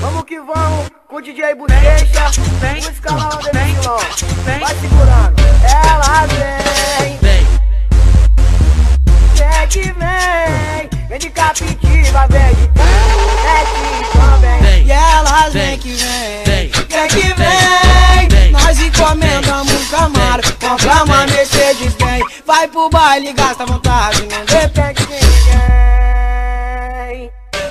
Vamos que vamos com o DJ Bochecha. O escalão desse vilão. Vai segurando. Ela vem. Vem que vem. Vem de Capitiva, vem de Canete também. E elas vem que vem. Vem que vem. Nós encomendamos um Camaro, compra uma Mercedes Benz. Vai pro baile, gasta à vontade, não depende de ninguém.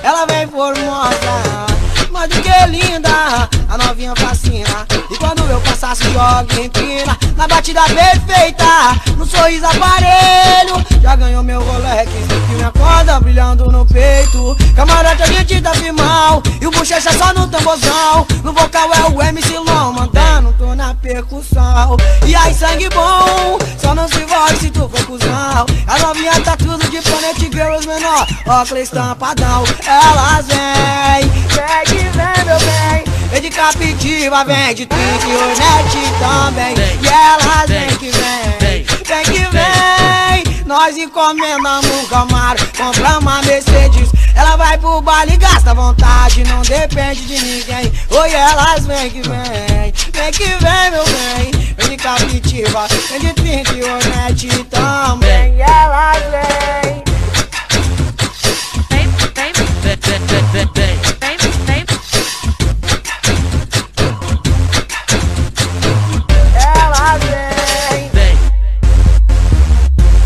Ela vem formosa, mas do que linda, a novinha fascina. E quando eu passar, se joga em empina, na batida perfeita, no sorriso aparelho. Já ganhou meu Rolex, e minha corda brilhando no peito. Camarote a gente tá firmão, e o Bochecha só no tamborzão. No vocal é o MC Long, mandando, tô na percussão. E aí sangue bom, só não se envolve se tu for cuzão. A novinha tá tudo de Planet Girls menor, óculos estampadão. Elas vem, Vem que vem, meu bem. vem de Capitiva, vem de Twink e Hornet também. E elas vem que vem, vem que vem. Nós encomendamos um Camaro, compra uma Mercedes. Ela vai pro baile e gasta à vontade, não depende de ninguém. Oi, elas vem que vem, vem que vem, meu bem. Vem de Capitiva, vem de Twink e Hornet também. Vem, elas vem. Ela vem.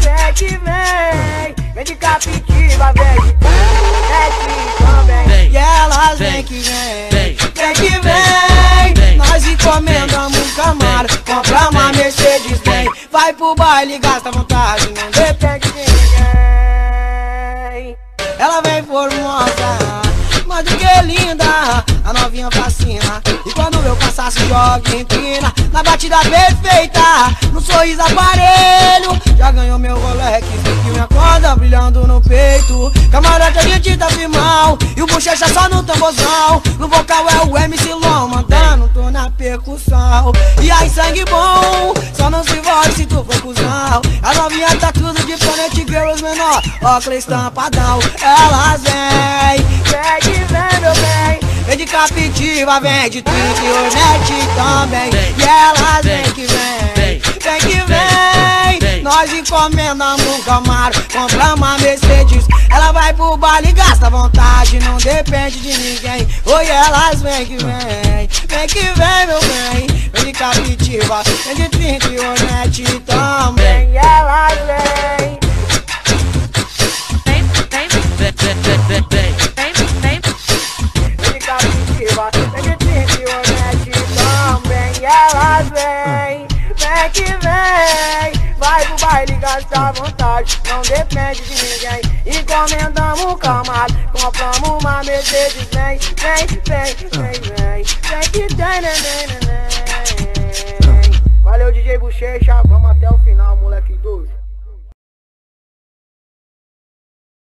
Vem que vem. Vem de Capitiva, vem de Canete também. E elas vem que vem, vem que vem. Nós encomendamos um Camaro, compra uma Mercedes Benz. Vai pro baile, gasta à vontade, não depende de ninguém. Ela vem formosa, mas do que linda, a novinha fascina. E quando eu passar, se joga em empina, na batida perfeita, no sorriso aparelho. Já ganhou meu Rolex, e minha corda brilhando no peito. Camarote a gente tá firmão, e o Bochecha só no tamborzão. No vocal é o MC Long, mandando, tô na percussão. E aí sangue bom, só não se envolve se tu for cuzão. A novinha tá tudo de Planet Girls menor, óculos estampadão. Elas vem, Vem que vem, meu bem. vem de Capitiva, vem de Twink e Hornet também. E elas vem que vem, vem que vem. Nós encomendamos um Camaro, compra uma Mercedes. Ela vai pro baile e gasta à vontade, não depende de ninguém. Oi, elas vem que vem, vem que vem, meu bem. Vem de Capitiva, vem de Twink e Hornet também. Vem, elas vem. Vem de Capitiva, vem de Twink e Hornet também. Elas vem. Vem que vem. Vai pro baile, gasta à vontade, não depende de ninguém. Encomendamos um Camaro, compramos uma Mercedes. Vem, vem, vem, vem, vem. Vem que tem, neném, neném. Valeu, DJ Bochecha, vamos até o final.